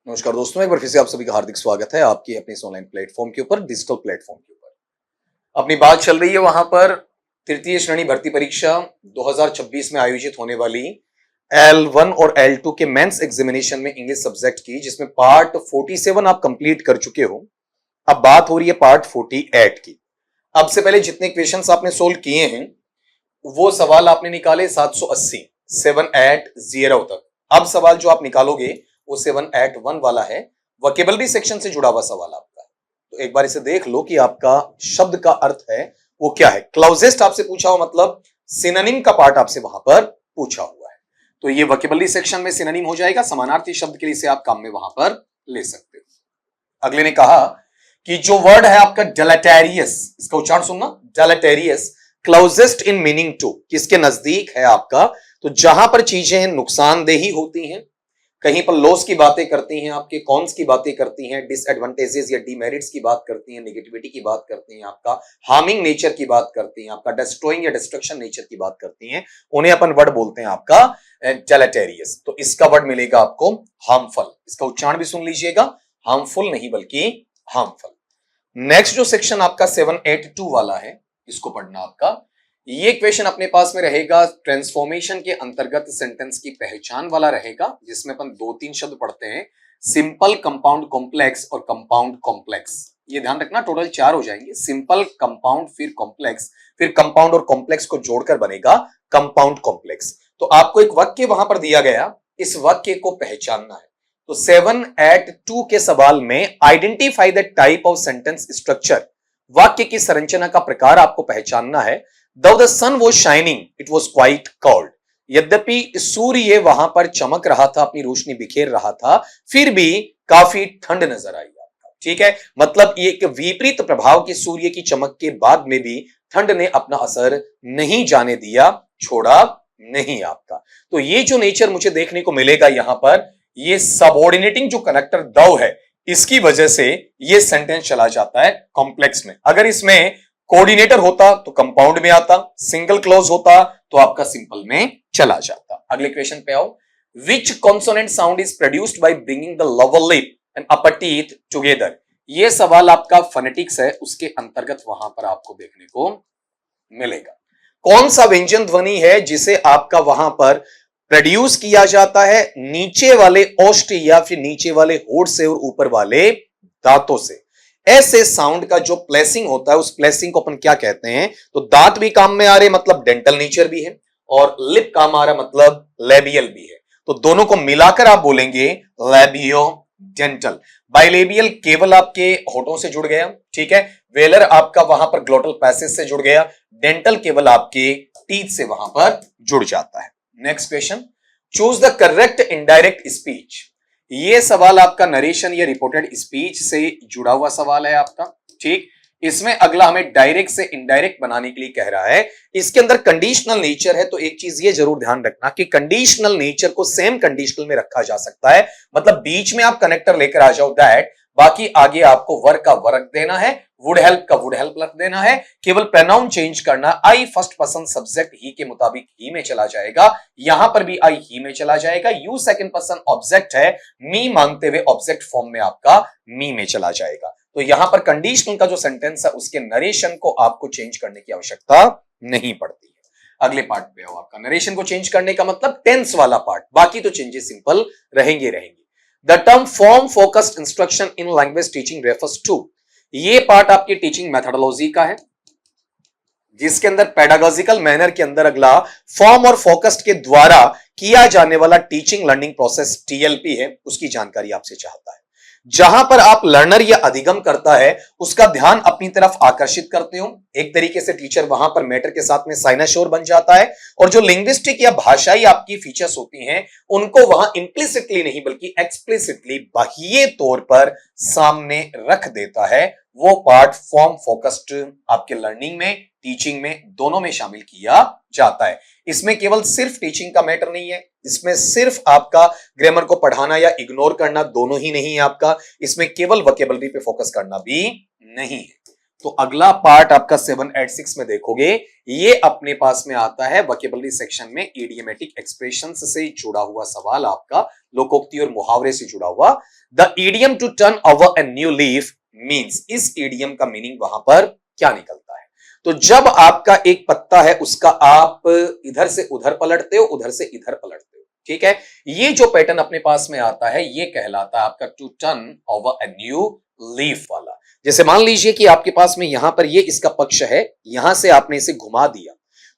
नमस्कार दोस्तों, एक बार फिर से आप सभी का हार्दिक स्वागत है आपकी अपने इस ऑनलाइन प्लेटफॉर्म के ऊपर, डिजिटल प्लेटफॉर्म के ऊपर। अपनी बात चल रही है वहां पर तृतीय श्रेणी भर्ती परीक्षा 2026 में आयोजित होने वाली L1 और L2 के मेंस एग्जामिनेशन में इंग्लिश सब्जेक्ट की, जिसमें पार्ट 47 आप कंप्लीट कर चुके हो। अब बात हो रही है पार्ट 48 की। अब से पहले जितने क्वेश्चंस आपने सोल्व किए हैं वो सवाल आपने निकाले 780 780 तक। अब सवाल जो आप निकालोगे वो 781 वाला है, वोकेबलरी सेक्शन से जुड़ा हुआ सवाल आपका। तो एक बार इसे देख लो कि आपका शब्द का अर्थ है वो क्या है। क्लाउजेस्ट आपसे पूछा हुआ मतलब सिनोनिम का पार्ट आपसे वहां पर पूछा हुआ है। तो ये वोकेबलरी सेक्शन में सिनोनिम हो जाएगा, समानार्थी शब्द के लिए इसे आप काम में वहां पर ले सकते हो। अगले ने कहा कि जो वर्ड है आपका डेलेटेरियस, इसका उच्चारण सुनना, डेलेटेरियस क्लाउजेस्ट इन मीनिंग टू, किसके नजदीक है आपका? तो जहां पर चीजें नुकसानदेही होती हैं, कहीं पर लॉस की बातें करती हैं, आपके कॉन्स की बातें करती हैं, डिसएडवांटेजेस या डिमेरिट्स की बात करती हैं, नेगेटिविटी की बात करती हैं, आपका हार्मिंग नेचर की बात करती हैं, आपका डिस्ट्रॉइंग या डिस्ट्रक्शन नेचर की बात करती हैं, उन्हें अपन वर्ड बोलते हैं आपका डेलेटेरियस। तो इसका वर्ड मिलेगा आपको हार्मफुल। इसका उच्चारण भी सुन लीजिएगा, हार्मफुल नहीं बल्कि हार्मफुल। नेक्स्ट जो सेक्शन आपका 782 वाला है, इसको पढ़ना आपका। ये क्वेश्चन अपने पास में रहेगा ट्रांसफॉर्मेशन के अंतर्गत सेंटेंस की पहचान वाला रहेगा, जिसमें अपन 2-3 शब्द पढ़ते हैं, सिंपल, कंपाउंड, कॉम्प्लेक्स और कंपाउंड कॉम्प्लेक्स। ये ध्यान रखना, टोटल 4 हो जाएंगे, सिंपल, कंपाउंड, फिर कॉम्प्लेक्स, फिर कंपाउंड और कॉम्प्लेक्स को जोड़कर बनेगा कंपाउंड कॉम्प्लेक्स। तो आपको एक वाक्य वहां पर दिया गया, इस वाक्य को पहचानना है। तो 782 के सवाल में identify the type of sentence structure, वाक्य की संरचना का प्रकार आपको पहचानना है। Though the sun was shining, it was quite cold. यद्यपि सूर्य वहां पर चमक रहा था, अपनी रोशनी बिखेर रहा था, फिर भी काफी ठंड नजर आई आपका। ठीक है, मतलब ये एक विपरीत प्रभाव की सूर्य की चमक के बाद में भी ठंड ने अपना असर नहीं जाने दिया, छोड़ा नहीं आपका। तो ये जो नेचर मुझे देखने को मिलेगा यहां पर, ये सबऑर्डिनेटिंग जो कनेक्टर दो है, इसकी वजह से ये सेंटेंस चला जाता है कॉम्प्लेक्स में। अगर इसमें कोऑर्डिनेटर होता तो कंपाउंड में आता, सिंगल क्लॉज होता तो आपका सिंपल में चला जाता। अगले क्वेश्चन पे आओ। Which consonant sound is produced by bringing the lower lip and upper teeth together? ये सवाल आपका फोनेटिक्स है, उसके अंतर्गत वहां पर आपको देखने को मिलेगा। कौन सा व्यंजन ध्वनि है जिसे आपका वहां पर प्रोड्यूस किया जाता है नीचे वाले ओष्ठ या फिर नीचे वाले होठ से और ऊपर वाले दांतों से? ऐसे साउंड का जो प्लेसिंग होता है, उस प्लेसिंग को अपन क्या कहते हैं? तो दांत भी काम में आ रहे मतलब डेंटल नेचर भी है, और लिप काम आ रहा मतलब लेबियल भी है। तो दोनों को मिलाकर आप बोलेंगे लेबियो डेंटल। बाइलेबियल केवल आपके होठों से जुड़ गया, ठीक है। वेलर आपका वहां पर ग्लोटल पैसेज से जुड़ गया, डेंटल केवल आपके टीथ से वहां पर जुड़ जाता है। Next question, choose the correct indirect speech. ये सवाल आपका नरेशन या रिपोर्टेड स्पीच से जुड़ा हुआ सवाल है आपका, ठीक। इसमें अगला हमें डायरेक्ट से इनडायरेक्ट बनाने के लिए कह रहा है। इसके अंदर कंडीशनल नेचर है, तो एक चीज ये जरूर ध्यान रखना कि कंडीशनल नेचर को सेम कंडीशनल में रखा जा सकता है, मतलब बीच में आप कनेक्टर लेकर आ जाओ दैट, बाकी आगे आपको वर्क का वर्क देना है, वुड हेल्प का वुड हेल्प रख देना है, केवल प्रोनाउन चेंज करना। आई फर्स्ट पर्सन सब्जेक्ट ही के मुताबिक ही में चला जाएगा, यहां पर भी आई ही में चला जाएगा। यू सेकंड पर्सन ऑब्जेक्ट है, मी मांगते हुए ऑब्जेक्ट फॉर्म में आपका मी में चला जाएगा। तो यहां पर कंडीशनल का जो सेंटेंस है उसके नरेशन को आपको चेंज करने की आवश्यकता नहीं पड़ती है। अगले पार्ट पे आओ। आपका नरेशन को चेंज करने का मतलब टेंस वाला पार्ट, बाकी तो चेंजेस सिंपल रहेंगे। The term form focused instruction in language teaching refers to, ये पार्ट आपकी टीचिंग मेथोडोलॉजी का है, जिसके अंदर पेडागोजिकल मैनर के अंदर अगला फॉर्म और फोकस्ड के द्वारा किया जाने वाला टीचिंग लर्निंग प्रोसेस टीएलपी है, उसकी जानकारी आपसे चाहता है। जहां पर आप लर्नर या अधिगम करता है उसका ध्यान अपनी तरफ आकर्षित करते हो, एक तरीके से टीचर वहां पर मैटर के साथ में साइनाश्योर बन जाता है, और जो लिंग्विस्टिक या भाषाई आपकी फीचर्स होती हैं उनको वहां इंप्लिसिटली नहीं बल्कि एक्सप्लिसिटली बाह्य तौर पर सामने रख देता है। वो पार्ट फॉर्म फोकस्ड आपके लर्निंग में, टीचिंग में, दोनों में शामिल किया जाता है। इसमें केवल सिर्फ टीचिंग का मैटर नहीं है, इसमें सिर्फ आपका ग्रामर को पढ़ाना या इग्नोर करना दोनों ही नहीं है आपका, इसमें केवल वोकैबुलरी पे फोकस करना भी नहीं है। तो अगला पार्ट आपका 786 में देखोगे, ये अपने पास में आता है वोकैबुलरी सेक्शन में इडियमेटिक एक्सप्रेशंस से जुड़ा हुआ सवाल, आपका लोकोक्ति और मुहावरे से जुड़ा हुआ। The idiom to turn over a new leaf means, इस इडियम का मीनिंग वहां पर क्या निकलता है? तो जब आपका एक पत्ता है उसका आप इधर से उधर पलटते हो, उधर से इधर पलटते हो, ठीक है, ये जो पैटर्न अपने पास में आता है ये कहलाता है आपका to turn over a new leaf वाला। जैसे मान लीजिए कि आपके पास में यहां पर ये इसका पक्ष है, यहां से आपने इसे घुमा दिया,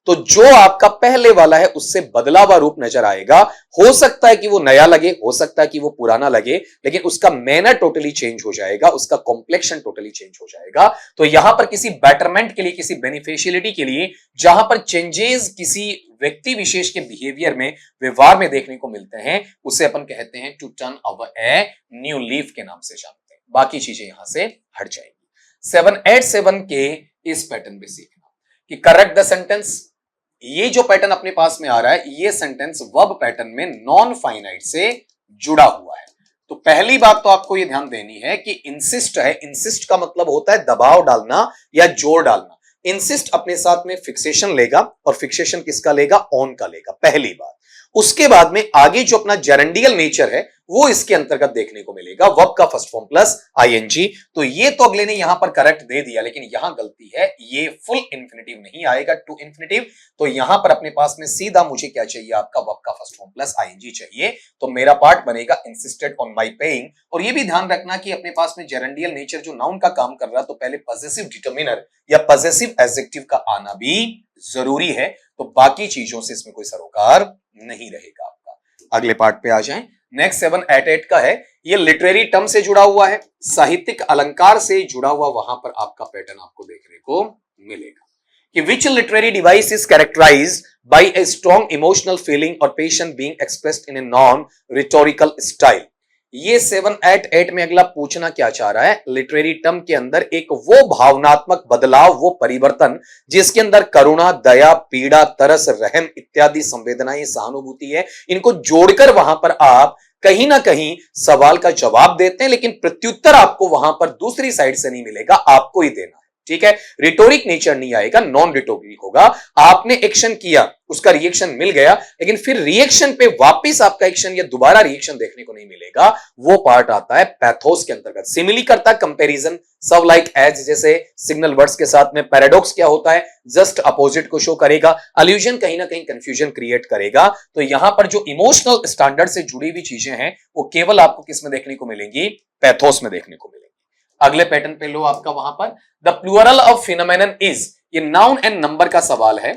तो जो आपका पहले वाला है उससे बदला हुआ रूप नजर आएगा। हो सकता है कि वो नया लगे, हो सकता है कि वो पुराना लगे, लेकिन उसका मैनर टोटली चेंज हो जाएगा, उसका कॉम्प्लेक्शन टोटली चेंज हो जाएगा। तो यहां पर किसी बेटरमेंट के लिए, किसी बेनिफिशियलिटी के लिए जहां पर चेंजेस किसी व्यक्ति विशेष के बिहेवियर में, व्यवहार में देखने को मिलते हैं, उसे अपन कहते हैं to turn over a new leaf के नाम से जानते हैं। बाकी चीजें यहां से हट जाएंगी। 787 के इस पैटर्न पे सीखना कि करेक्ट द सेंटेंस। ये जो पैटर्न अपने पास में आ रहा है, ये सेंटेंस वर्ब पैटर्न में नॉन फाइनाइट से जुड़ा हुआ है। तो पहली बात तो आपको ये ध्यान देनी है कि इंसिस्ट है, इंसिस्ट का मतलब होता है दबाव डालना या जोर डालना। इंसिस्ट अपने साथ में फिक्सेशन लेगा, और फिक्सेशन किसका लेगा? ऑन का लेगा, पहली बात। उसके बाद में आगे जो अपना जेरेंडियल नेचर है वो इसके अंतर्गत देखने को मिलेगा, वर्ब का फर्स्ट फॉर्म प्लस आईएनजी। तो ये तो अगले ने यहां पर करेक्ट दे दिया, लेकिन यहां गलती है, ये फुल इंफिनिटिव नहीं आएगा, टू इंफिनिटिव। तो यहां पर अपने पास में सीधा मुझे क्या चाहिए? आपका वर्ब का फर्स्ट फॉर्म प्लस आईएनजी चाहिए। तो मेरा पार्ट बनेगा इंसिस्टेड ऑन माई पेइंग। और ये भी ध्यान रखना कि अपने पास में जेरेंडियल नेचर जो नाउन का काम कर रहा है, तो पहले पॉजेसिव डिटर्मिनर या पॉजेसिव एडजेक्टिव का आना भी जरूरी है। तो बाकी चीजों से इसमें कोई सरोकार नहीं रहेगा आपका। अगले पार्ट पे आ जाएं। नेक्स्ट 788 का है, ये लिटरेरी टर्म से जुड़ा हुआ है, साहित्यिक अलंकार से जुड़ा हुआ, वहां पर आपका पैटर्न आपको देखने को मिलेगा कि which literary device is characterized by a strong emotional feeling और passion being expressed in a non rhetorical style. ये 788 में अगला पूछना क्या चाह रहा है? लिटरेरी टर्म के अंदर एक वो भावनात्मक बदलाव, वो परिवर्तन जिसके अंदर करुणा, दया, पीड़ा, तरस, रहम इत्यादि संवेदनाएं, सहानुभूति है, इनको जोड़कर वहां पर आप कहीं ना कहीं सवाल का जवाब देते हैं, लेकिन प्रत्युत्तर आपको वहां पर दूसरी साइड से नहीं मिलेगा, आपको ही देना है, ठीक है। रिटोरिक नेचर नहीं आएगा, नॉन रिटोरिक होगा। आपने एक्शन किया, उसका रिएक्शन मिल गया, लेकिन फिर रिएक्शन पे वापस आपका एक्शन या दोबारा रिएक्शन देखने को नहीं मिलेगा। वो पार्ट आता है पैथोस के अंतर्गत। सिमिली करता है, कंपैरिजन, सब लाइक एज जैसे सिग्नल वर्ड्स के साथ में। पैराडॉक्स क्या होता है? जस्ट अपोजिट को शो करेगा। अल्यूजन कहीं ना कहीं कंफ्यूजन क्रिएट करेगा। तो यहां पर जो इमोशनल स्टैंडर्ड से जुड़ी हुई चीजें हैं वो केवल आपको किस में देखने को मिलेंगी? पैथोस में देखने को मिलेंगी। अगले पैटर्न पे लो आपका वहां पर the plural of phenomenon is, ये नाउन एंड नंबर का सवाल है।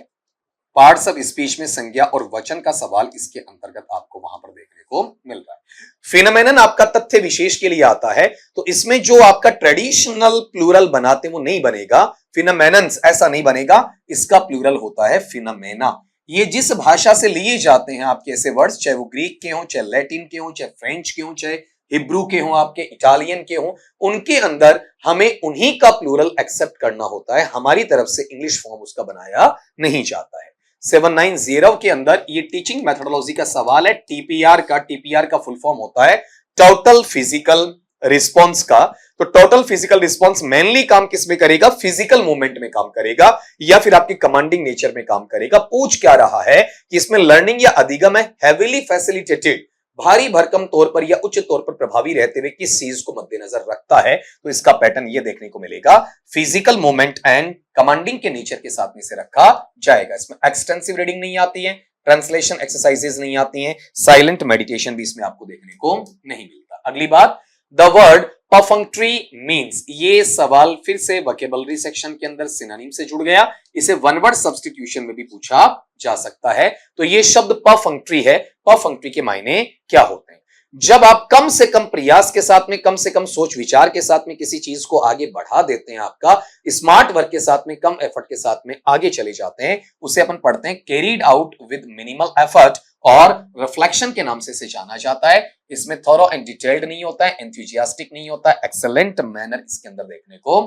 पार्ट्स ऑफ स्पीच में संज्ञा और वचन का सवाल इसके अंतर्गत आपको वहां पर देखने को मिल रहा है। फिनोमेनन आपका तथ्य विशेष के लिए आता है, तो इसमें जो आपका ट्रेडिशनल प्लूरल बनाते वो नहीं बनेगा, फिनोमेनन्स ऐसा नहीं बनेगा, इसका प्लूरल होता है फिनोमेना। ये जिस भाषा से लिए जाते हैं आपके ऐसे वर्ड्स, चाहे वो ग्रीक के हों, चाहे लैटिन के हों, चाहे फ्रेंच के हों, चाहे हिब्रू के हों, आपके इटालियन के हों, उनके अंदर हमें उन्हीं का प्लूरल एक्सेप्ट करना होता है। हमारी तरफ से इंग्लिश फॉर्म उसका बनाया नहीं जाता है। 790 के अंदर ये टीचिंग मेथोडोलॉजी का सवाल है, टीपीआर का। टीपीआर का फुल फॉर्म होता है टोटल फिजिकल रिस्पॉन्स का। तो टोटल फिजिकल रिस्पॉन्स मेनली काम किस में करेगा? फिजिकल मूवमेंट में काम करेगा, या फिर आपकी कमांडिंग नेचर में काम करेगा। पूछ क्या रहा है कि इसमें लर्निंग या अधिगम है हेविली फैसिलिटेटेड, भारी भरकम तौर पर या उच्च तौर पर प्रभावी रहते हुए किस चीज को मद्देनजर रखता है? तो इसका पैटर्न ये देखने को मिलेगा, फिजिकल मूवमेंट एंड कमांडिंग के नेचर के साथ में से रखा जाएगा। इसमें एक्सटेंसिव रीडिंग नहीं आती है, ट्रांसलेशन एक्सरसाइजेज नहीं आती हैं, साइलेंट मेडिटेशन भी इसमें आपको देखने को नहीं मिलता। अगली बात, द वर्ड परफंक्ट्री मीन्स, ये सवाल फिर से वोकैबुलरी सेक्शन के अंदर सिनोनिम से जुड़ गया। इसे वन वर्ड सब्स्टिट्यूशन में भी पूछा जा सकता है। तो ये शब्द परफंक्ट्री है। परफंक्ट्री के मायने क्या होते हैं? जब आप कम से कम प्रयास के साथ में, कम से कम सोच विचार के साथ में किसी चीज को आगे बढ़ा देते हैं, आपका स्मार्ट वर्क के साथ में, कम एफर्ट के साथ में आगे चले जाते हैं, उसे अपन पढ़ते हैं carried out with minimal effort, और रिफ्लेक्शन के नाम से इसे जाना जाता है। इसमें थॉरो एंड डिटेल्ड नहीं होता है, एंथुजियास्टिक नहीं होता है, एक्सेलेंट मैनर इसके अंदर देखने को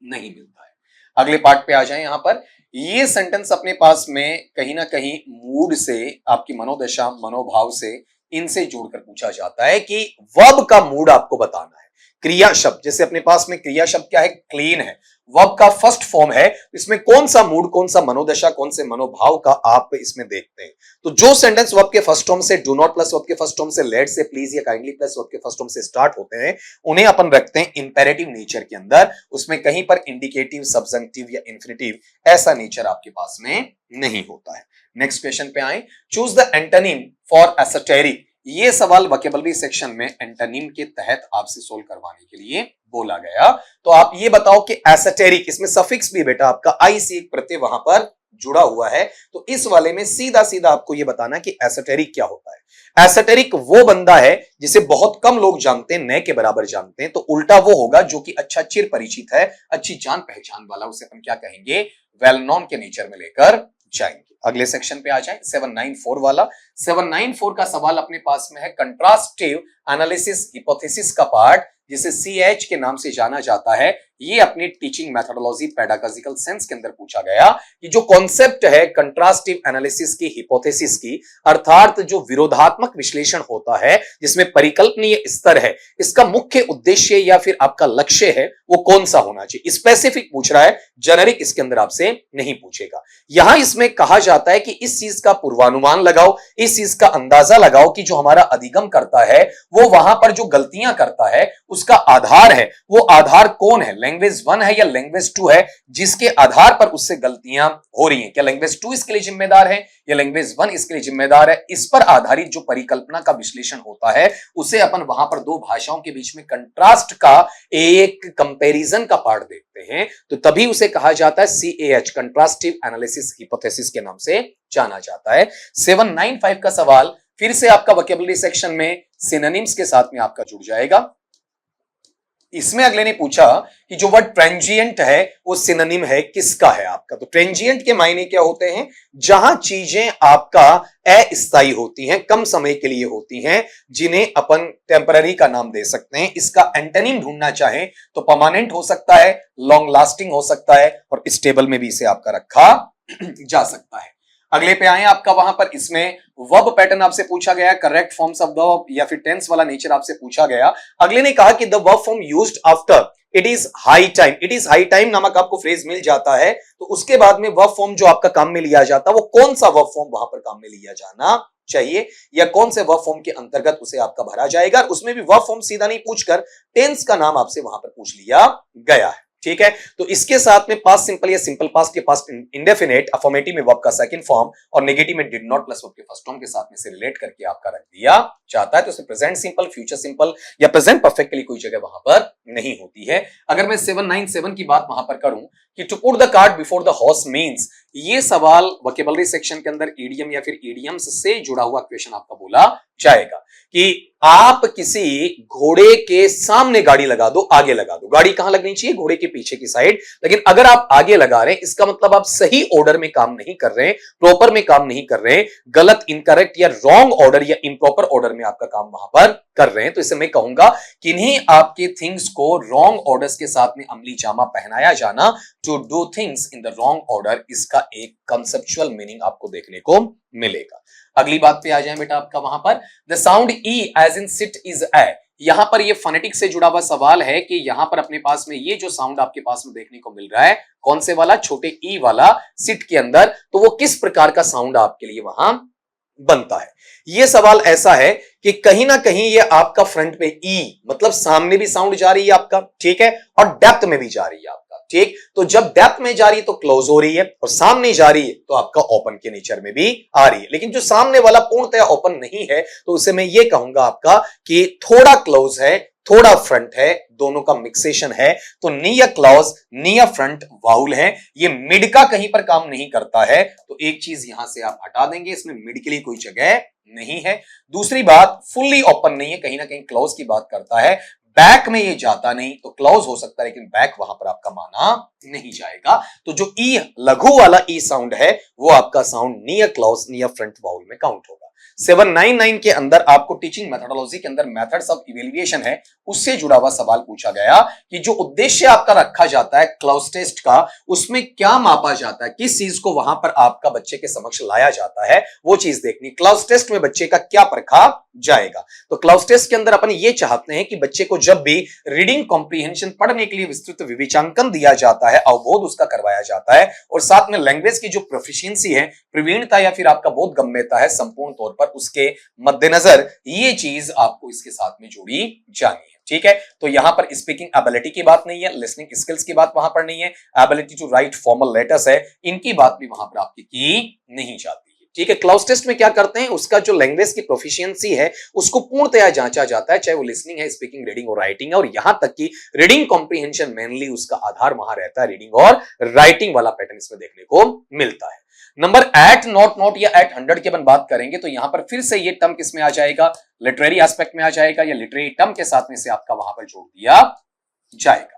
नहीं मिलता है। अगले पार्ट पे आ जाए। यहां पर ये सेंटेंस अपने पास में कहीं ना कहीं मूड से, आपकी मनोदशा, मनोभाव से, इनसे जोड़कर पूछा जाता है कि वर्ब का मूड आपको बताना है। क्रिया शब्द, जैसे अपने पास में क्रिया शब्द क्या है, क्लीन है, वर्ब का फर्स्ट फॉर्म है, इसमें कौन सा मूड, कौन सा मनोदशा, कौन से मनोभाव का आप इसमें देखते हैं। तो जो सेंटेंस वर्ब के फर्स्ट फॉर्म से, डू नॉट प्लस वर्ब के फर्स्ट फॉर्म से, लेट से, प्लीज या काइंडली प्लस वर्ब के फर्स्ट फॉर्म से स्टार्ट होते हैं, उन्हें अपन रखते हैं इंपेरेटिव नेचर के अंदर। उसमें कहीं पर इंडिकेटिव, सब्जंक्टिव या इंफिनिटिव ऐसा नेचर आपके पास में नहीं होता है। नेक्स्ट क्वेश्चन पे आए, choose the antonym for esoteric. ये सवाल वोकैबुलरी सेक्शन में एंटोनिम के तहत आपसे सोल्व करवाने के लिए बोला गया। तो आप ये बताओ कि एसोटेरिक, इसमें सफिक्स भी बेटा आपका आई से एक प्रत्यय वहां पर जुड़ा हुआ है, तो इस वाले में सीधा सीधा आपको ये बताना कि एसोटेरिक क्या होता है। एसोटेरिक वो बंदा है जिसे बहुत कम लोग जानते हैं, न के बराबर जानते हैं, तो उल्टा वो होगा जो कि अच्छा चिर परिचित है, अच्छी जान पहचान वाला, उसे अपन क्या कहेंगे, वेल नोन के नेचर में लेकर जाएंगे। अगले सेक्शन पे आ जाए, 794 वाला। 794 का सवाल अपने पास में है कंट्रास्टिव एनालिसिस हिपोथेसिस का पार्ट, जिसे CH के नाम से जाना जाता है। ये अपनी टीचिंग मेथोडोलॉजी पेडागॉजिकल सेंस के अंदर पूछा गया कि जो कॉन्सेप्ट है कंट्रास्टिव एनालिसिस की, हिपोथेसिस की, अर्थात जो विरोधात्मक विश्लेषण होता है जिसमें परिकल्पनीय स्तर है, इसका मुख्य उद्देश्य या फिर आपका लक्ष्य है वो कौन सा होना चाहिए। स्पेसिफिक पूछ रहा है, जेनेरिक इसके अंदर आपसे नहीं पूछेगा। यहां इसमें कहा जाता है कि इस चीज का पूर्वानुमान लगाओ, इस चीज का अंदाजा लगाओ कि जो हमारा अधिगम करता है वो वहां पर जो गलतियां करता है उसका आधार है, वो आधार कौन है, लैंग्वेज 1 है या लैंग्वेज 2 है, जिसके आधार पर उससे गलतियां हो रही हैं। क्या लैंग्वेज 2 इसके लिए जिम्मेदार है या लैंग्वेज 1 इसके लिए जिम्मेदार है। इस पर आधारित जो परिकल्पना का विश्लेषण होता है उसे अपन वहां पर दो भाषाओं के बीच में कंट्रास्ट का एक कंपैरिजन का पार्ट देखते हैं, तो तभी उसे कहा जाता है CAH, कंट्रास्टिव एनालिसिस हिपोथेसिस के नाम से जाना जाता है। 795 का सवाल फिर से आपका वोकैबुलरी सेक्शन में सिनोनिम्स के साथ में आपका जुड़ जाएगा। इसमें अगले ने पूछा कि जो वर्ड ट्रांजिएंट है वो सिनोनिम है किसका है आपका। तो ट्रांजिएंट के मायने क्या होते हैं, जहां चीजें आपका अस्थायी होती हैं, कम समय के लिए होती हैं, जिन्हें अपन टेम्पररी का नाम दे सकते हैं। इसका एंटोनिम ढूंढना चाहें तो परमानेंट हो सकता है, लॉन्ग लास्टिंग हो सकता है, और स्टेबल में भी इसे आपका रखा जा सकता है। अगले पे आए आपका, वहां पर इसमें वर्ब पैटर्न आपसे पूछा गया, करेक्ट फॉर्म्स ऑफ द या फिर टेंस वाला नेचर आपसे पूछा गया। अगले ने कहा कि the verb form used after it is high time, it is high time नामक आपको फ्रेज मिल जाता है, तो उसके बाद में वर्ब फॉर्म जो आपका काम में लिया जाता है वो कौन सा वर्ब फॉर्म वहां पर काम में लिया जाना चाहिए, या कौन से वर्ब फॉर्म के अंतर्गत उसे आपका भरा जाएगा। उसमें भी वर्ब फॉर्म सीधा नहीं पूछकर टेंस का नाम आपसे वहां पर पूछ लिया गया है। ठीक है, तो इसके साथ में पास्ट सिंपल या सिंपल पास्ट के पास्ट इंडेफिनेट, अफर्मेटिव में वर्ब का सेकंड फॉर्म और नेगेटिव में डिड नॉट प्लस वर्ब के फर्स्ट फॉर्म के साथ में से रिलेट करके आपका रख दिया जाता है। तो इसमें प्रेजेंट सिंपल, फ्यूचर सिंपल या प्रेजेंट परफेक्ट के लिए कोई जगह वहां पर नहीं होती है। अगर मैं 797 की बात वहां पर करूं कि to put the cart before the horse means, ये सवाल वोकैबुलरी सेक्शन के अंदर ईडियम या फिर ईडियम्स से जुड़ा हुआ क्वेश्चन आपका बोला जाएगा कि आप किसी घोड़े के सामने गाड़ी लगा दो, आगे लगा दो। गाड़ी कहां लगनी चाहिए, घोड़े के पीछे की साइड, लेकिन अगर आप आगे लगा रहे हैं इसका मतलब आप सही ऑर्डर में काम नहीं कर रहे हैं, प्रॉपर में काम नहीं कर रहे हैं, गलत, इनकरेक्ट या रॉन्ग ऑर्डर या इम्प्रॉपर ऑर्डर में आपका काम वहां पर कर रहे हैं। तो इसे मैं कहूंगा किन्हीं आपके थिंग्स को रॉन्ग ऑर्डर्स के साथ में अमली जामा पहनाया जाना, to do things in the wrong order, इसका एक कंसेप्चुअल मीनिंग आपको देखने को मिलेगा। अगली बात पे आ जाए बेटा आपका, वहां पर the sound e as in sit is a, यहां पर ये फोनेटिक से जुड़ा हुआ सवाल है कि यहां पर अपने पास में ये जो साउंड आपके पास में देखने को मिल रहा है, कौन से वाला, छोटे ई वाला सिट के अंदर, तो वो किस प्रकार का साउंड आपके लिए वहां बनता है। ये सवाल ऐसा है कि कहीं ना कहीं ये आपका फ्रंट पे ई मतलब सामने भी साउंड जा रही है आपका, ठीक है, और डेप्थ में भी जा रही है आपका, ठीक। तो जब डेप्थ में जा रही है तो क्लोज हो रही है, और सामने जा रही है तो आपका ओपन के नेचर में भी आ रही है। लेकिन जो सामने वाला पूर्णतया ओपन नहीं है तो उसे मैं ये कहूंगा आपका कि थोड़ा क्लोज है, थोड़ा फ्रंट है, दोनों का मिक्सेशन है। तो near close, near front vowel है, ये मिड का कहीं पर काम नहीं करता है। तो एक चीज यहां से आप हटा देंगे, इसमें मिड के लिए कोई जगह नहीं है। दूसरी बात, फुल्ली ओपन नहीं है, कहीं ना कहीं क्लोज की बात करता है। बैक में ये जाता नहीं, तो क्लोज हो सकता है लेकिन बैक वहां पर आपका माना नहीं जाएगा। तो जो ई लघु वाला ई साउंड है वो आपका sound near close, near front vowel में काउंट होगा। 799 के अंदर आपको टीचिंग मेथोडोलॉजी के अंदर मेथड्स ऑफ इवैल्यूएशन है, उससे जुड़ा हुआ सवाल पूछा गया कि जो उद्देश्य आपका रखा जाता है क्लाउस टेस्ट का, उसमें क्या मापा जाता है, किस चीज को वहां पर आपका बच्चे के समक्ष लाया जाता है, वो चीज देखनी। क्लाउस टेस्ट में बच्चे का क्या परखा जाएगा। तो क्लाउस टेस्ट के अंदर अपन ये चाहते हैं कि बच्चे को जब भी रीडिंग कॉम्प्रीहेंशन पढ़ने के लिए विस्तृत विवेचांकन दिया जाता है, अवबोध उसका करवाया जाता है और साथ में लैंग्वेज की जो प्रोफिशिएंसी है, प्रवीणता या फिर आपका बोध गम्यता है, संपूर्ण तौर पर उसके मद्देनजर ये चीज आपको इसके साथ में जोड़ी जानी है। ठीक है, तो यहां पर स्पीकिंग एबिलिटी की बात नहीं है, लिसनिंग स्किल्स की बात वहां पर नहीं है, ability to write formal letters है, इनकी बात भी वहां पर आपकी की नहीं जाती है। ठीक है, क्लाउस टेस्ट में क्या करते हैं, उसका जो लैंग्वेज की प्रोफिशिएंसी है उसको पूर्णतया जांचा जाता है, चाहे वो लिसनिंग है, स्पीकिंग, रीडिंग और राइटिंग है, और यहां तक कि रीडिंग कॉम्प्रीहेंशन मेनली उसका आधार वहां रहता है, रीडिंग और राइटिंग वाला पैटर्न इसमें देखने को मिलता है। नंबर एट नॉट नॉट या एट 100 की अपन बात करेंगे तो यहां पर फिर से ये टर्म किसमें आ जाएगा, लिटरेरी एस्पेक्ट में आ जाएगा, या लिटरेरी टर्म के साथ में से आपका वहां पर जोड़ दिया जाएगा।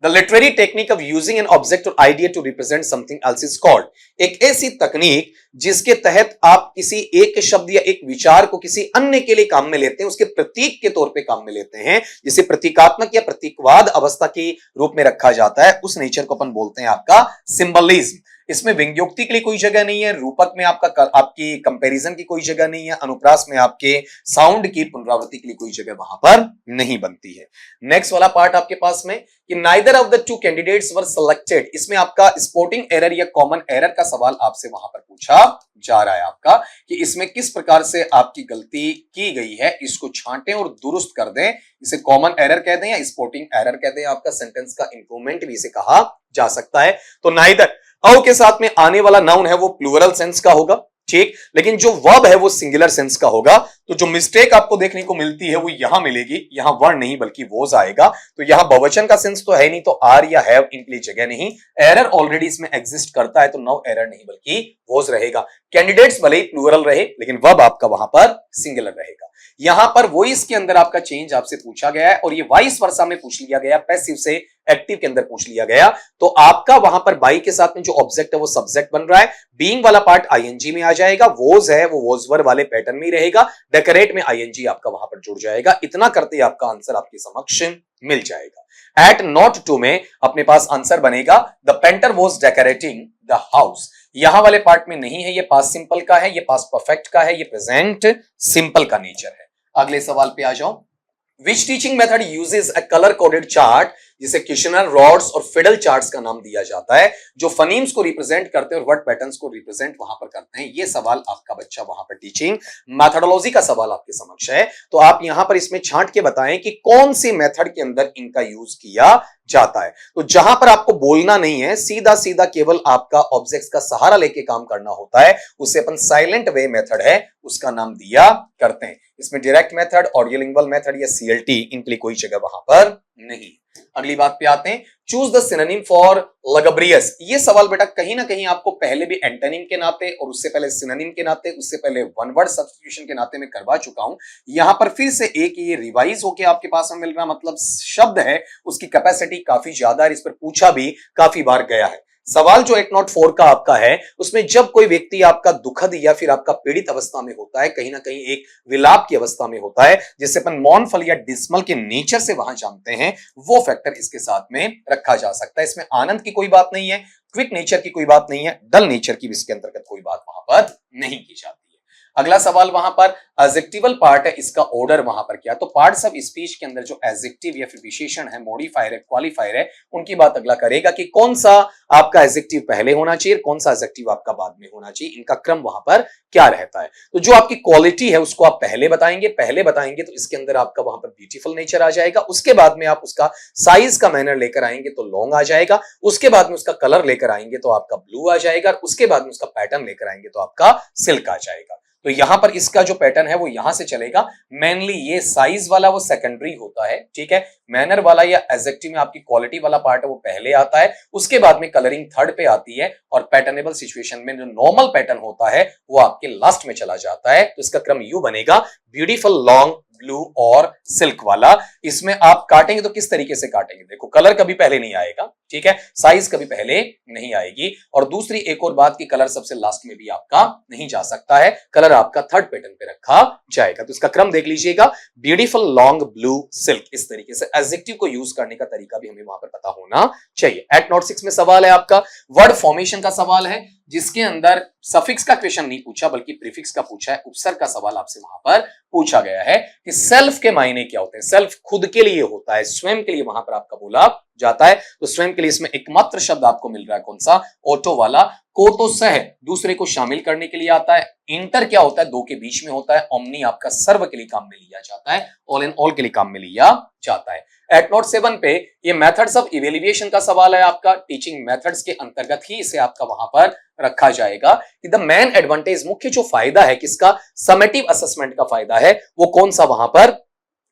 The literary technique of using an object or idea to represent something else is called, एक ऐसी तकनीक जिसके तहत आप किसी एक शब्द या एक विचार को किसी अन्य के लिए काम में लेते हैं, उसके प्रतीक के तौर पे काम में लेते हैं, जिसे प्रतीकात्मक या प्रतीकवाद अवस्था के रूप में रखा जाता है, उस नेचर को अपन बोलते हैं आपका सिंबलिज्म। इसमें व्यंग्योक्ति के लिए कोई जगह नहीं है, रूपक में आपकी कंपैरिजन की कोई जगह नहीं है, अनुप्रास में आपके साउंड की पुनरावृत्ति के लिए कोई जगह वहां पर नहीं बनती है। नेक्स्ट वाला पार्ट आपके पास में कि neither of the two candidates were selected, इसमें आपका स्पोर्टिंग एरर या कॉमन एरर का सवाल आपसे वहां पर पूछा जा रहा है आपका कि इसमें किस प्रकार से आपकी गलती की गई है, इसको छांटें और दुरुस्त कर दें, इसे कॉमन एरर कह दें या स्पोर्टिंग एरर कह दें, आपका सेंटेंस का इंप्रूवमेंट भी इसे कहा जा सकता है। तो नाइदर औ के साथ में आने वाला नाउन है वो प्लूरल सेंस का होगा, ठीक, लेकिन जो वर्ब है वो सिंगुलर सेंस का होगा। तो जो मिस्टेक आपको देखने को मिलती है वो यहां मिलेगी, यहां वर्ड नहीं बल्कि वोज आएगा। तो यहां बहुवचन का सेंस तो है नहीं, तो आर या हैव इनके लिए जगह नहीं, एरर ऑलरेडी इसमें एग्जिस्ट करता है, तो नो एरर नहीं बल्कि वोज रहेगा। कैंडिडेट्स भले ही प्लूरल रहे लेकिन वर्ब आपका वहां पर सिंगुलर रहेगा। यहां पर वॉइस के अंदर आपका चेंज आपसे पूछा गया है और ये वाइस वर्सा में पूछ लिया गया, पैसिव से एक्टिव के अंदर पूछ लिया गया, तो आपका वहां पर बाई के साथ में जो ऑब्जेक्ट है वो सब्जेक्ट बन रहा है, बीइंग वाला पार्ट आईएनजी में आ जाएगा, वोज है वो वोजवर वाले पैटर्न में ही रहेगा, डेकोरेट में आईएनजी आपका वहां पर जुड़ जाएगा। इतना करते ही आपका आंसर आपके समक्ष मिल जाएगा। एट नॉट टू में अपने पास आंसर बनेगा the painter was decorating the house. यहां वाले पार्ट में नहीं है, ये पास्ट सिंपल का है, ये पास्ट परफेक्ट का है, ये प्रेजेंट सिंपल का नेचर है। अगले सवाल पे आ जाओ। Which teaching method uses a colour coded chart, जिसे किशनर, रॉड्स और फिडल चार्ट्स का नाम दिया जाता है, जो फनीम्स को रिप्रेजेंट करते हैं और वर्ड पैटर्न्स को रिप्रेजेंट वहां पर करते हैं। ये सवाल आपका बच्चा वहां पर टीचिंग मैथडोलॉजी का सवाल आपके समक्ष है, तो आप यहां पर इसमें छांट के बताएं कि कौन सी मेथड के अंदर इनका यूज किया जाता है। तो जहां पर आपको बोलना नहीं है, सीधा सीधा केवल आपका ऑब्जेक्ट्स का सहारा लेके काम करना होता है, उसे अपन साइलेंट वे मेथड है उसका नाम दिया करते हैं। इसमें डायरेक्ट मेथड, ऑडियोलिंगुअल मेथड या सीएलटी इनके लिए कोई जगह वहां पर नहीं। अगली बात पे आते हैं, चूज द सिनोनिम फॉर लग्ब्रियस। ये सवाल बेटा कहीं ना कहीं आपको पहले भी एंटोनिम के नाते और उससे पहले सिनोनिम के नाते, उससे पहले वन वर्ड सब्स्टिट्यूशन के नाते में करवा चुका हूं। यहां पर फिर से एक ये रिवाइज होके आपके पास में मिल रहा, मतलब शब्द है उसकी कैपेसिटी काफी ज्यादा है, इस पर पूछा भी काफी बार गया है। सवाल जो 804 का आपका है उसमें जब कोई व्यक्ति आपका दुखद या फिर आपका पीड़ित अवस्था में होता है, कहीं ना कहीं एक विलाप की अवस्था में होता है, जिससे अपन मौनफल या डिस्मल के नेचर से वहां जानते हैं, वो फैक्टर इसके साथ में रखा जा सकता है। इसमें आनंद की कोई बात नहीं है, क्विक नेचर की कोई बात नहीं है, डल नेचर की भी इसके अंतर्गत कोई बात वहां पर नहीं की जाती है। अगला सवाल वहां पर एडजेक्टिवल पार्ट है, इसका ऑर्डर वहां पर क्या, तो पार्ट्स ऑफ स्पीच के अंदर जो एडजेक्टिव या फिर विशेषण है, मॉडिफायर है, क्वालिफायर है, उनकी बात अगला करेगा कि कौन सा आपका एडजेक्टिव पहले होना चाहिए, कौन सा एडजेक्टिव आपका बाद में होना चाहिए, इनका क्रम वहां पर क्या रहता है। तो जो आपकी क्वालिटी है उसको आप पहले बताएंगे तो इसके अंदर आपका वहां पर ब्यूटीफुल नेचर आ जाएगा, उसके बाद में आप उसका साइज का मैनर लेकर आएंगे तो लॉन्ग आ जाएगा, उसके बाद में उसका कलर लेकर आएंगे तो आपका ब्लू आ जाएगा, उसके बाद में उसका पैटर्न लेकर आएंगे तो आपका सिल्क आ जाएगा। तो यहां पर इसका जो पैटर्न है वो यहां से चलेगा। मेनली ये साइज वाला वो सेकेंडरी होता है, ठीक है, मैनर वाला या एडजेक्टिव में आपकी क्वालिटी वाला पार्ट है वो पहले आता है, उसके बाद में कलरिंग थर्ड पे आती है, और पैटर्नेबल सिचुएशन में जो नॉर्मल पैटर्न होता है वो आपके लास्ट में चला जाता है। तो इसका क्रम यू बनेगा, ब्यूटीफुल, लॉन्ग, ब्लू और सिल्क वाला। इसमें आप काटेंगे तो किस तरीके से काटेंगे, देखो कलर कभी पहले नहीं आएगा, ठीक है, साइज कभी पहले नहीं आएगी, और दूसरी एक और बात की कलर सबसे लास्ट में भी आपका नहीं जा सकता है, कलर आपका थर्ड पैटर्न पे रखा जाएगा। तो इसका क्रम देख लीजिएगा, ब्यूटीफुल लॉन्ग ब्लू सिल्क, इस तरीके से एडजेक्टिव को यूज करने का तरीका भी हमें वहां पर पता होना चाहिए। एट नोट 6 में सवाल है आपका वर्ड फॉर्मेशन का सवाल है, जिसके अंदर सफिक्स का क्वेश्चन नहीं पूछा बल्कि प्रीफिक्स का पूछा है। उपसर्ग का सवाल आपसे वहां पर पूछा गया है कि सेल्फ के मायने क्या होते हैं। सेल्फ खुद के लिए होता है, स्वयं के लिए वहां पर आपका बोला जाता है। तो स्वयं के लिए इसमें एकमात्र शब्द आपको मिल रहा है कौन सा, ऑटो वाला। को तो सह दूसरे को शामिल करने के लिए आता है। इंटर क्या होता है, दो के बीच में होता है। ओमनी आपका सर्व के लिए काम में लिया जाता है, ऑल इन ऑल के लिए काम में लिया जाता है। एट नोट 7 पे ये मेथड्स ऑफ इवेल्युएशन का सवाल है आपका, टीचिंग मेथड्स के अंतर्गत ही इसे आपका वहां पर रखा जाएगा कि द मेन एडवांटेज, मुख्य जो फायदा है किसका, समेटिव असेसमेंट का फायदा है, वो कौन सा वहां पर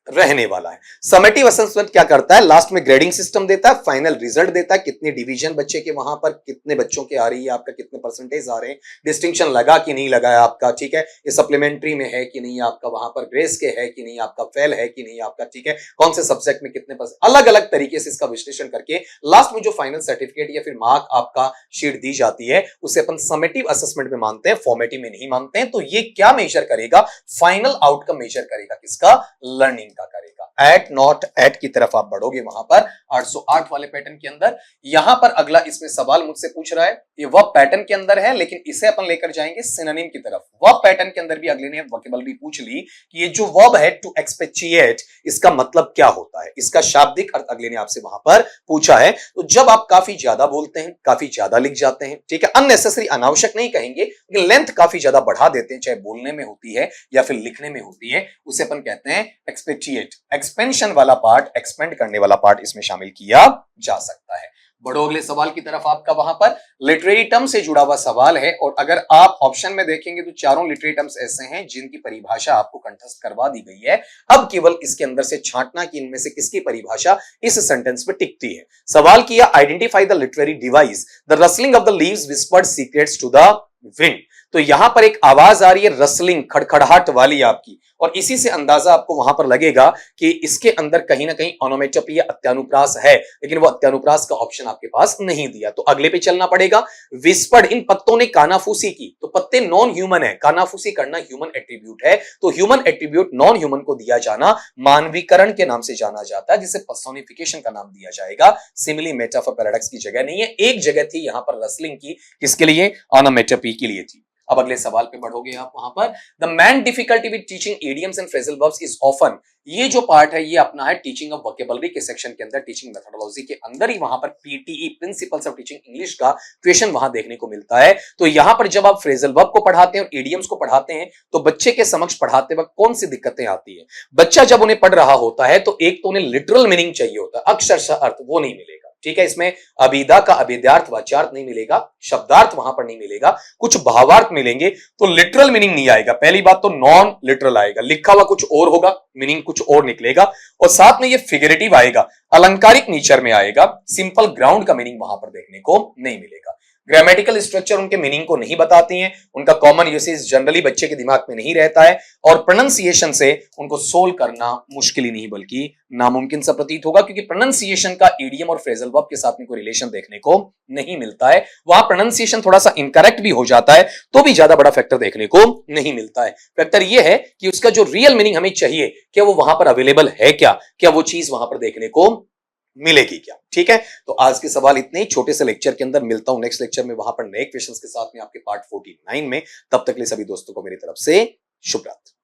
रहने वाला है। समेटिव असेसमेंट क्या करता है, लास्ट में ग्रेडिंग सिस्टम देता है, फाइनल रिजल्ट देता है, कितने डिवीजन बच्चे के वहां पर, कितने बच्चों के आ रही है आपका, कितने परसेंटेज आ रहे हैं, डिस्टिंक्शन लगा कि नहीं लगा है आपका, ठीक है, ये सप्लीमेंट्री में है कि नहीं आपका, वहां पर ग्रेस के है कि नहीं आपका, फेल है कि नहीं आपका, ठीक है, कौन से सब्जेक्ट में कितने परसेंट, अलग अलग तरीके से इसका विश्लेषण करके लास्ट में जो फाइनल सर्टिफिकेट या फिर मार्क आपका शीट दी जाती है उसे अपन समेटिव असेसमेंट में मानते हैं, फॉर्मेटिव में नहीं मानते हैं। तो ये क्या मेजर करेगा, फाइनल आउटकम मेजर करेगा किसका, लर्निंग का करेगा। एट नॉट एट की तरफ आप बढ़ोगे वहां पर 808 वाले पैटर्न के अंदर। यहां पर अगला इसमें सवाल मुझसे पूछ रहा है, ये वर्ब पैटर्न के अंदर है लेकिन इसे अपन लेकर जाएंगे सिनोनिम की तरफ। वर्ब पैटर्न के अंदर भी अगले ने वोकेबलरी पूछ ली कि ये जो वर्ब है टू एक्सपेक्टिएट, इसका मतलब क्या होता है, इसका शाब्दिक अर्थ अगले ने आपसे वहां पर पूछा है। तो जब आप काफी ज्यादा बोलते हैं, काफी ज्यादा लिख जाते हैं, ठीक है, अननेसेसरी अनावश्यक नहीं कहेंगे लेकिन लेंथ काफी ज्यादा बढ़ा देते हैं, चाहे बोलने में होती है या फिर लिखने में होती है, उसे अपन कहते हैं एक्सपेक्टिएट। एक्सपेंशन वाला पार्ट, एक्सपेंड करने वाला पार्ट इसमें शामिल किया जा सकता है। बढ़ो अगले सवाल की तरफ। आपका वहां पर लिटरेरी टर्म से जुड़ा हुआ सवाल है और अगर आप ऑप्शन में देखेंगे तो चारों लिटरेरी टर्म्स ऐसे हैं जिनकी परिभाषा आपको कंठस्थ करवा दी गई है। अब केवल इसके अंदर से छांटना कि इनमें से किसकी परिभाषा इस सेंटेंस में टिकती है। सवाल किया, identify the literary device the rustling of the leaves whispered secrets to the wind. तो यहां पर एक आवाज आ रही है रसलिंग, खड़खड़ाहट वाली आपकी, और इसी से अंदाजा आपको वहां पर लगेगा कि इसके अंदर कहीं ना कहीं ओनोमेटोपी या अत्यानुप्रास है, लेकिन वो अत्यानुप्रास का ऑप्शन आपके पास नहीं दिया, तो अगले पे चलना पड़ेगा। विस्पर्ड, इन पत्तों ने कानाफूसी की, तो पत्ते नॉन ह्यूमन है, कानाफूसी करना ह्यूमन एट्रीब्यूट है, तो ह्यूमन एट्रीब्यूट नॉन ह्यूमन को दिया जाना मानवीकरण के नाम से जाना जाता है, जिसे पर्सोनिफिकेशन का नाम दिया जाएगा। सिमिली, मेटाफर, पैराडॉक्स की जगह नहीं है, एक जगह थी यहां पर रसलिंग की, किसके लिए, ओनोमेटोपी के लिए थी। अब अगले सवाल पे बढ़ोगे आप वहां पर, the man difficulty with teaching idioms and phrasal verbs is often, ये जो पार्ट है ये अपना है टीचिंग ऑफ वोकेबलरी के सेक्शन के अंदर, टीचिंग मेथोडोलॉजी के अंदर ही वहां पर PTE principles of teaching English का क्वेश्चन वहां देखने को मिलता है। तो यहां पर जब आप फ्रेजल वर्ब को पढ़ाते हैं और इडियम्स को पढ़ाते हैं तो बच्चे के समक्ष पढ़ाते वक्त कौन सी दिक्कतें आती है। बच्चा जब उन्हें पढ़ रहा होता है तो एक तो उन्हें लिटरल मीनिंग चाहिए होता है, अक्षरशः अर्थ वो नहीं मिलेगा, ठीक है, इसमें अभिधा का अभिद्यार्थ वाच्यार्थ नहीं मिलेगा, शब्दार्थ वहां पर नहीं मिलेगा, कुछ भावार्थ मिलेंगे, तो लिटरल मीनिंग नहीं आएगा। पहली बात तो नॉन लिटरल आएगा, लिखा हुआ कुछ और होगा, मीनिंग कुछ और निकलेगा, और साथ में ये फिगरेटिव आएगा, अलंकारिक नेचर में आएगा, सिंपल ग्राउंड का मीनिंग वहां पर देखने को नहीं मिलेगा। ग्रामेटिकल स्ट्रक्चर उनके मीनिंग को नहीं बताती हैं, उनका कॉमन यूसेज जनरली बच्चे के दिमाग में नहीं रहता है, और प्रोनंसिएशन से उनको सोल्व करना मुश्किल ही नहीं बल्कि नामुमकिन सा प्रतीत होगा, क्योंकि प्रोनंसिएशन का ईडियम और फ्रेजल वर्ब के साथ में कोई रिलेशन देखने को नहीं मिलता है। वहां प्रोनंसिएशन थोड़ा सा इनकरेक्ट भी हो जाता है तो भी ज्यादा बड़ा फैक्टर देखने को नहीं मिलता है। फैक्टर यह है कि उसका जो रियल मीनिंग हमें चाहिए, क्या वो वहां पर अवेलेबल है, क्या वो चीज वहां पर देखने को मिलेगी क्या, ठीक है। तो आज के सवाल इतने ही छोटे से लेक्चर के अंदर, मिलता हूं नेक्स्ट लेक्चर में वहां पर नए क्वेश्चंस के साथ में आपके पार्ट 49 में। तब तक के लिए सभी दोस्तों को मेरी तरफ से शुभ रात्रि।